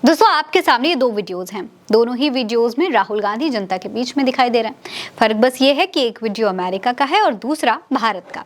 दोस्तों आपके सामने ये दो वीडियोस हैं। दोनों ही वीडियोस में राहुल गांधी जनता के बीच में दिखाई दे रहे हैं। फर्क बस ये है कि एक वीडियो अमेरिका का है और दूसरा भारत का।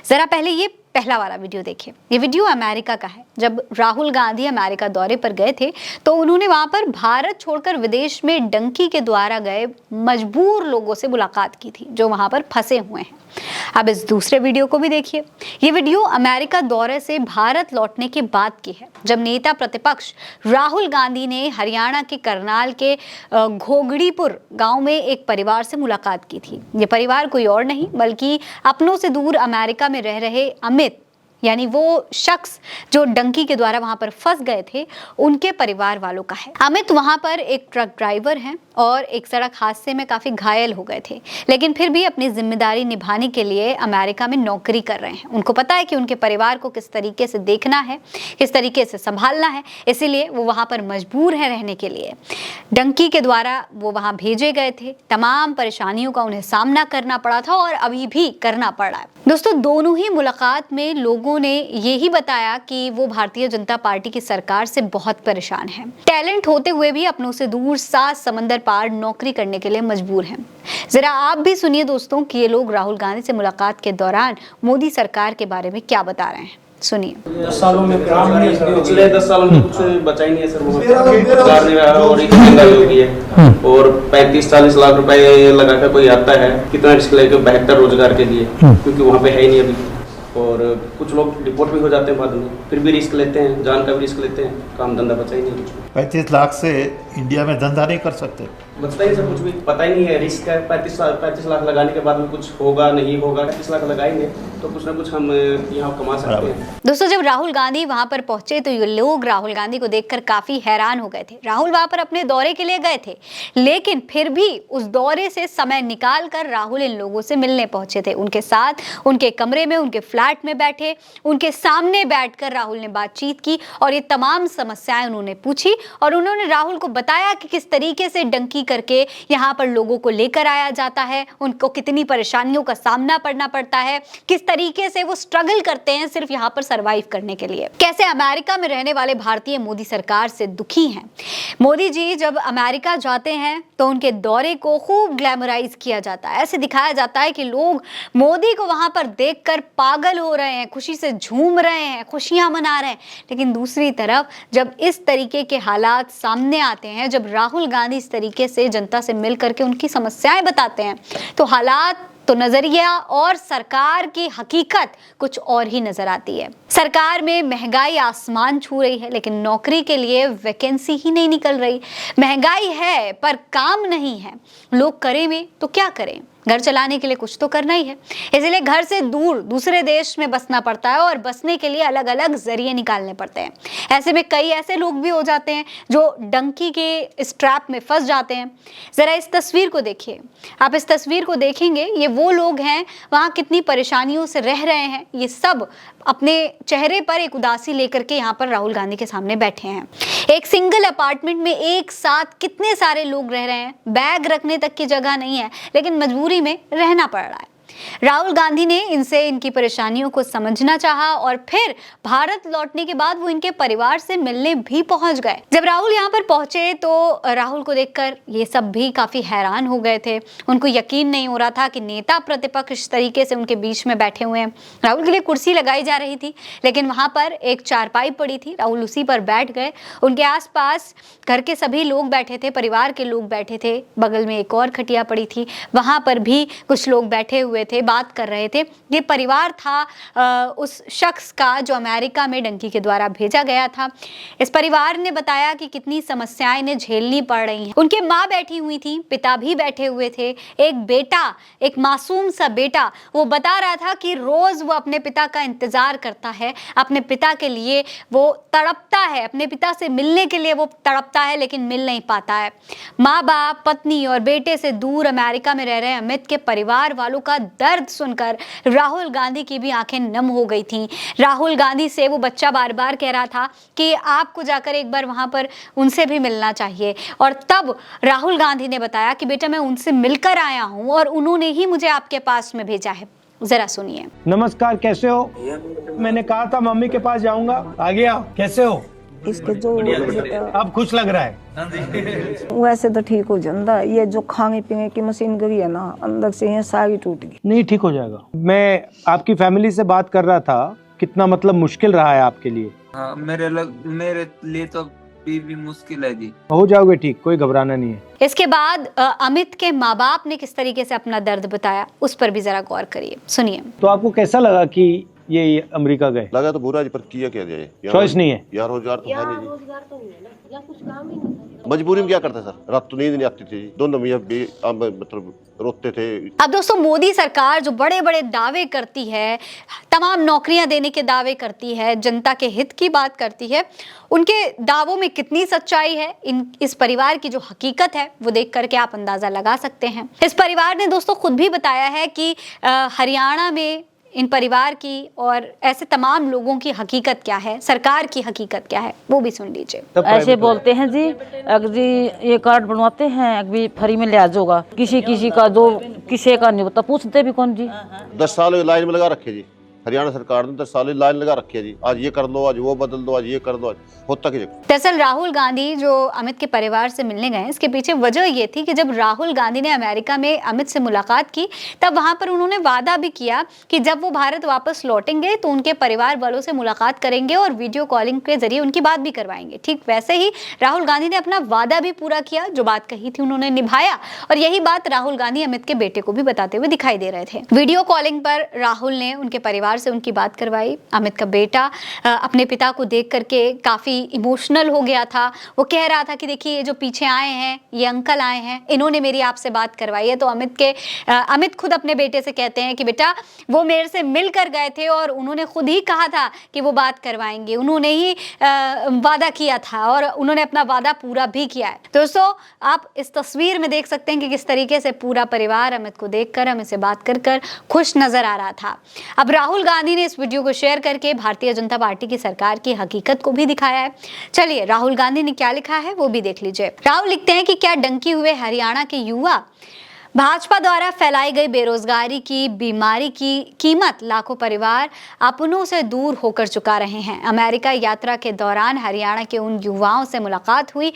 जरा पहले ये पहला वाला वीडियो देखिए। ये वीडियो अमेरिका का है। जब राहुल गांधी अमेरिका दौरे पर गए थे तो उन्होंने वहां पर भारत छोड़कर विदेश में डंकी के द्वारा गए मजबूर लोगों से मुलाकात की थी जो वहां पर फंसे हुए हैं। अब इस दूसरे वीडियो को भी देखिए। ये वीडियो अमेरिका दौरे से भारत लौटने के बाद की है, जब नेता प्रतिपक्ष राहुल गांधी ने हरियाणा के करनाल के घोगड़ीपुर गांव में एक परिवार से मुलाकात की थी। ये परिवार कोई और नहीं बल्कि अपनों से दूर अमेरिका में रह रहे अमित, यानी वो शख्स जो डंकी के द्वारा वहां पर फंस गए थे, उनके परिवार वालों का है। अमित वहां पर एक ट्रक ड्राइवर हैं और एक सड़क हादसे में काफी घायल हो गए थे, लेकिन फिर भी अपनी जिम्मेदारी निभाने के लिए अमेरिका में नौकरी कर रहे हैं। उनको पता है कि उनके परिवार को किस तरीके से देखना है, किस तरीके से संभालना है, इसीलिए वो वहां पर मजबूर है रहने के लिए। डंकी के द्वारा वो वहां भेजे गए थे। तमाम परेशानियों का उन्हें सामना करना पड़ा था और अभी भी करना पड़ रहा है। दोस्तों दोनों ही मुलाकात में लोगों ने यही बताया कि वो भारतीय जनता पार्टी की सरकार से बहुत परेशान हैं। टैलेंट होते हुए भी अपनों से दूर 7 समंदर पार नौकरी करने के लिए मजबूर हैं। जरा आप भी सुनिए दोस्तों कि ये लोग राहुल गांधी से मुलाकात के दौरान मोदी सरकार के बारे में क्या बता रहे हैं। सुनिए। 10 सालों में पिछले 10 सालों में कुछ बचा ही नहीं है सर। रोजगार नहीं रहा और इतनी महंगाई हो गई है और 35-40 लाख रुपए लगाकर कोई आता है, कितना रिस्क लेकर बेहतर रोजगार के लिए, क्योंकि वहाँ पे है ही नहीं अभी। और कुछ लोग डिपोर्ट भी हो जाते हैं बाद में, फिर भी रिस्क लेते हैं, जान का भी रिस्क लेते हैं, काम धंधा बचा ही नहीं। 35 लाख से इंडिया में धंधा नहीं कर सकते, बचता ही सर, कुछ भी पता ही नहीं है। रिस्क है, 35 लाख लगाने के बाद में कुछ होगा नहीं होगा। 35 लाख लगाएंगे तो कुछ ना कुछ हम यहाँ कमा सकते हैं। दोस्तों जब राहुल गांधी वहां पर पहुंचे तो ये लोग राहुल गांधी को देखकर काफी हैरान हो गए थे। राहुल वहां पर अपने दौरे के लिए गए थे, लेकिन फिर भी उस दौरे से समय निकाल कर राहुल इन लोगों से मिलने पहुंचे थे। उनके साथ उनके कमरे में, उनके फ्लैट में बैठे, उनके सामने बैठकर राहुल ने बातचीत की और ये तमाम समस्याएं उन्होंने पूछी और उन्होंने राहुल को बताया कि किस तरीके से डंकी करके यहाँ पर लोगों को लेकर आया जाता है, उनको कितनी परेशानियों का सामना करना पड़ता है, किस तरीके से वो स्ट्रगल करते हैं सिर्फ यहाँ पर सरवाइव करने के लिए, कैसे अमेरिका में रहने वाले भारतीय मोदी सरकार से दुखी हैं। मोदी जी जब अमेरिका जाते हैं तो उनके दौरे को खूब ग्लैमराइज किया जाता है। ऐसे दिखाया जाता है कि लोग मोदी को वहां पर देखकर पागल हो रहे हैं, खुशी से झूम रहे हैं, खुशियां मना रहे हैं। लेकिन दूसरी तरफ जब इस तरीके के हालात सामने आते हैं, जब राहुल गांधी इस तरीके से जनता से मिल करके उनकी समस्याएं बताते हैं, तो हालात तो नजरिया और सरकार की हकीकत कुछ और ही नजर आती है। सरकार में महंगाई आसमान छू रही है, लेकिन नौकरी के लिए वैकेंसी ही नहीं निकल रही। महंगाई है पर काम नहीं है। लोग करें भी तो क्या करें, घर चलाने के लिए कुछ तो करना ही है, इसलिए घर से दूर दूसरे देश में बसना पड़ता है और बसने के लिए अलग अलग जरिए निकालने पड़ते हैं। ऐसे में कई ऐसे लोग भी हो जाते हैं जो डंकी के इस ट्रैप में फंस जाते हैं। जरा इस तस्वीर को देखिए। आप इस तस्वीर को देखेंगे, ये वो लोग हैं वहाँ कितनी परेशानियों से रह रहे हैं। ये सब अपने चेहरे पर एक उदासी लेकर के यहाँ पर राहुल गांधी के सामने बैठे हैं। एक सिंगल अपार्टमेंट में एक साथ कितने सारे लोग रह रहे हैं, बैग रखने तक की जगह नहीं है, लेकिन मजबूरी में रहना पड़ रहा है। राहुल गांधी ने इनसे इनकी परेशानियों को समझना चाहा और फिर भारत लौटने के बाद वो इनके परिवार से मिलने भी पहुंच गए। जब राहुल यहाँ पर पहुंचे तो राहुल को देखकर ये सब भी काफी हैरान हो गए थे। उनको यकीन नहीं हो रहा था कि नेता प्रतिपक्ष इस तरीके से उनके बीच में बैठे हुए हैं। राहुल के लिए कुर्सी लगाई जा रही थी, लेकिन वहां पर एक चारपाई पड़ी थी, राहुल उसी पर बैठ गए। उनके आसपास घर के सभी लोग बैठे थे, परिवार के लोग बैठे थे। बगल में एक और खटिया पड़ी थी, वहां पर भी कुछ लोग बैठे हुए थे, बात कर रहे थे। ये परिवार था उस शख्स का जो अमेरिका में डंकी के द्वारा भेजा गया था। इस परिवार ने बताया कि कितनी समस्याएं इन्हें झेलनी पड़ रही हैं। उनके माँ बैठी हुई थी, पिता भी बैठे हुए थे, एक बेटा, एक मासूम सा बेटा, वो बता रहा था कि रोज वो अपने पिता का इंतजार करता है, अपने पिता के लिए वो तड़पता है, अपने पिता से मिलने के लिए वो तड़पता है, लेकिन मिल नहीं पाता है। माँ बाप, पत्नी और बेटे से दूर अमेरिका में रह रहे अमित के परिवार वालों का दर्द सुनकर राहुल गांधी की भी आंखें नम हो गई थीं। राहुल गांधी से वो बच्चा बार बार कह रहा था कि आपको जाकर एक बार वहां पर उनसे भी मिलना चाहिए, और तब राहुल गांधी ने बताया कि बेटा मैं उनसे मिलकर आया हूं और उन्होंने ही मुझे आपके पास में भेजा है। जरा सुनिए। नमस्कार, कैसे हो? मैंने कहा था मम्मी के पास जाऊंगा, आ गया। कैसे हो? इसके जो अब खुश लग रहा है। वैसे तो ठीक हो जाता, ये जो खाने पीने की मशीन गई है ना, अंदर से ये सारी टूट गई। नहीं, ठीक हो जाएगा। मैं आपकी फैमिली से बात कर रहा था, कितना मतलब मुश्किल रहा है आपके लिए। हाँ, मेरे लिए तो भी मुश्किल है जी। हो जाओगे ठीक, कोई घबराना नहीं है। इसके बाद अमित के माँ बाप ने किस तरीके से अपना दर्द बताया, उस पर भी जरा गौर करिए, सुनिए। तो आपको कैसा लगा कि ये अमेरिका गए? लगा तो बुरा जी, पर किया क्या जाए, चॉइस नहीं है यार। रोजगार तो है नहीं, मजबूरी में क्या करते सर, रात तो नींद नहीं आती थी, दोनों मियां भी मतलब रोते थे। अब दोस्तों, मोदी सरकार जो बड़े बड़े दावे करती है, तमाम नौकरियां देने के दावे करती है, जनता के हित की बात करती है, उनके दावों में कितनी सच्चाई है, इस परिवार की जो हकीकत है वो देख करके आप अंदाजा लगा सकते हैं। इस परिवार ने दोस्तों खुद भी बताया है कि हरियाणा में इन परिवार की और ऐसे तमाम लोगों की हकीकत क्या है, सरकार की हकीकत क्या है, वो भी सुन लीजिए। ऐसे बोलते हैं जी, अगर जी ये कार्ड बनवाते हैं, अभी फ्री में लिहाज होगा, किसी का जो किसी का नहीं होता, पूछते भी कौन जी। 10 साल लाइन में लगा रखे जी, हरियाणा सरकार ने 10 साल लाइन लगा रखी है जी, आज ये कर दो, आज वो बदल दो, आज ये कर दो, आज होता क्या। दरअसल राहुल गांधी जो अमित के परिवार से मिलने गए, इसके पीछे वजह ये थी कि जब राहुल गांधी ने अमेरिका में अमित से मुलाकात की, तब वहां पर उन्होंने वादा भी किया कि जब वो भारत वापस लौटेंगे तो उनके परिवार वालों से मुलाकात करेंगे और वीडियो कॉलिंग के जरिए उनकी बात भी करवाएंगे। ठीक वैसे ही राहुल गांधी ने अपना वादा भी पूरा किया, जो बात कही थी उन्होंने निभाया, और यही बात राहुल गांधी अमित के बेटे को भी बताते हुए दिखाई दे रहे थे। वीडियो कॉलिंग पर राहुल ने उनके परिवार से उनकी बात करवाई। अमित का बेटा अपने पिता को देख करके काफी इमोशनल हो गया था। वो कह रहा था कि देखिए, ये जो पीछे आए हैं, ये अंकल आए हैं, इन्होंने मेरी आपसे बात करवाई है। तो अमित खुद अपने बेटे से कहते हैं कि बेटा, वो मेरे से मिलकर गए थे और उन्होंने खुद ही कहा था कि वो बात करवाएंगे, उन्होंने ही वादा किया था और उन्होंने अपना वादा पूरा भी किया है। दोस्तों, आप इस तस्वीर में देख सकते हैं कि किस तरीके से पूरा परिवार अमित को देखकर, अमित से बात कर खुश नजर आ रहा था। अब राहुल गांधी ने इस वीडियो को शेयर करके भारतीय जनता पार्टी की सरकार की हकीकत को भी दिखाया है। चलिए, राहुल गांधी ने क्या लिखा है वो भी देख लीजिए। राहुल लिखते हैं कि क्या डंकी हुए हरियाणा के युवा, भाजपा द्वारा फैलाई गई बेरोजगारी की बीमारी की कीमत लाखों परिवार अपनों से दूर होकर चुका रहे हैं। अमेरिका यात्रा के दौरान हरियाणा के उन युवाओं से मुलाकात हुई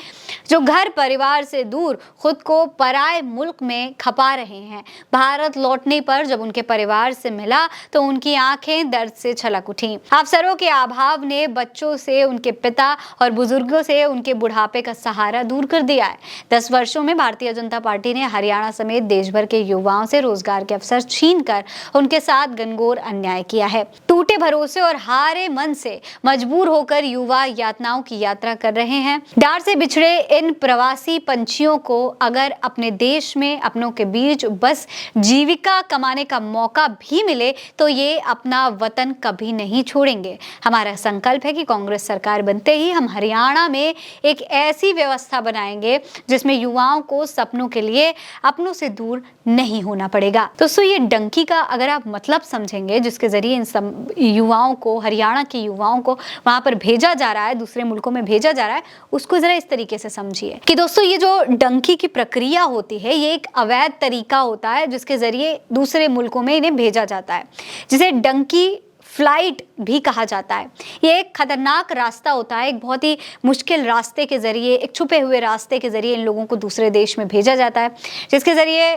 जो घर परिवार से दूर खुद को पराए मुल्क में खपा रहे हैं। भारत लौटने पर जब उनके परिवार से मिला तो उनकी आंखें दर्द से छलक उठी। अफसरों के अभाव ने बच्चों से उनके पिता और बुजुर्गों से उनके बुढ़ापे का सहारा दूर कर दिया है। 10 वर्षों में भारतीय जनता पार्टी ने हरियाणा समेत देश भर के युवाओं से रोजगार के अवसर छीनकर उनके साथ घनघोर अन्याय किया है। टूटे भरोसे और हारे मन से मजबूर होकर युवा यातनाओं की यात्रा कर रहे हैं। डार से बिछड़े इन प्रवासी पंछियों को अगर अपने देश में अपनों के बीच बस जीविका कमाने का मौका भी मिले तो ये अपना वतन कभी नहीं छोड़ेंगे। हमारा संकल्प है कि कांग्रेस सरकार बनते ही हम हरियाणा में एक ऐसी व्यवस्था बनाएंगे जिसमें युवाओं को सपनों के लिए अपनों से दूर नहीं होना पड़ेगा। तो ये डंकी का अगर आप मतलब समझेंगे, जिसके जरिए इन युवाओं को, हरियाणा के युवाओं को वहां पर भेजा जा रहा है, दूसरे मुल्कों में भेजा जा रहा है, उसको जरा इस तरीके से समझिए कि दोस्तों, ये जो डंकी की प्रक्रिया होती है, ये एक अवैध तरीका होता है जिसके जरिए दूसरे मुल्कों में इन्हें भेजा जाता है, जिसे डंकी फ्लाइट भी कहा जाता है। ये एक खतरनाक रास्ता होता है, एक बहुत ही मुश्किल रास्ते के जरिए, एक छुपे हुए रास्ते के जरिए इन लोगों को दूसरे देश में भेजा जाता है, जिसके जरिए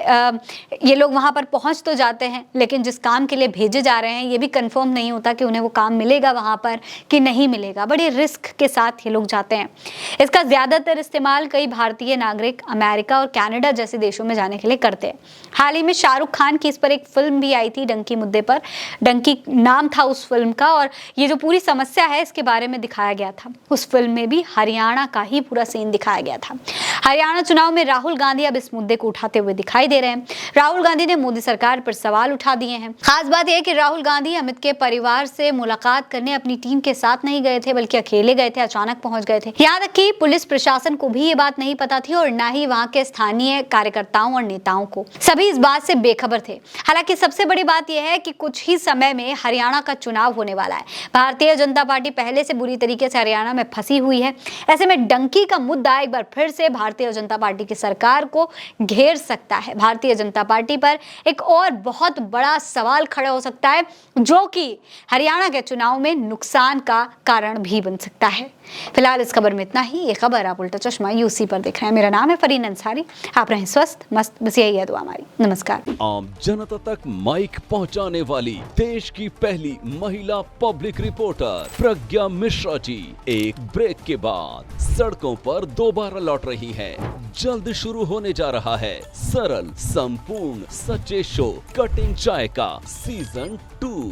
ये लोग वहां पर पहुंच तो जाते हैं, लेकिन जिस काम के लिए भेजे जा रहे हैं ये भी कंफर्म नहीं होता कि उन्हें वो काम मिलेगा वहां पर कि नहीं मिलेगा। बड़े रिस्क के साथ ये लोग जाते हैं। इसका ज्यादातर इस्तेमाल कई भारतीय नागरिक अमेरिका और कनाडा जैसे देशों में जाने के लिए करते हैं। हाल ही में शाहरुख खान की इस पर एक फिल्म भी आई थी, डंकी मुद्दे पर, डंकी नाम था उस फिल्म का, और ये जो पूरी समस्या है इसके बारे में दिखाया गया था। उस फिल्म में भी हरियाणा का ही पूरा सीन दिखाया गया था। हरियाणा चुनाव में राहुल गांधी अब इस मुद्दे को उठाते हुए दिखाई दे रहे हैं। राहुल गांधी ने मोदी सरकार पर सवाल उठा दिए हैं। खास बात यह है कि राहुल गांधी अमित के परिवार से मुलाकात करने अपनी टीम के साथ नहीं गए थे, बल्कि अकेले गए थे, अचानक पहुंच गए थे। यहाँ तक कि पुलिस प्रशासन को भी ये बात नहीं पता थी और न ही वहां के स्थानीय कार्यकर्ताओं और नेताओं को। सभी इस बात से बेखबर थे। हालांकि सबसे बड़ी बात यह है कि कुछ ही समय में हरियाणा का चुनाव होने वाला है। भारतीय जनता पार्टी पहले से बुरी तरीके से हरियाणा में फंसी हुई है। ऐसे में डंकी का मुद्दा एक बार फिर से भारतीय जनता पार्टी की सरकार को घेर सकता है। भारतीय जनता पार्टी पर एक और बहुत बड़ा सवाल खड़ा हो सकता है, जो कि हरियाणा के चुनाव में नुकसान का कारण भी बन सकता है। फिलहाल इस खबर में इतना ही। ये खबर आप उल्टा चश्मा यूसी पर देख रहे हैं। मेरा नाम है फरीन अंसारी। आप रहें स्वस्थ मस्त, बस यही है दुआ हमारी। नमस्कार। आम जनता तक माइक पहुंचाने वाली देश की पहली महिला पब्लिक रिपोर्टर प्रज्ञा मिश्रा जी एक ब्रेक के बाद सड़कों पर दोबारा लौट रही हैं। जल्द शुरू होने जा रहा है सरल, संपूर्ण, सच्चे शो कटिंग चाय का सीजन 2।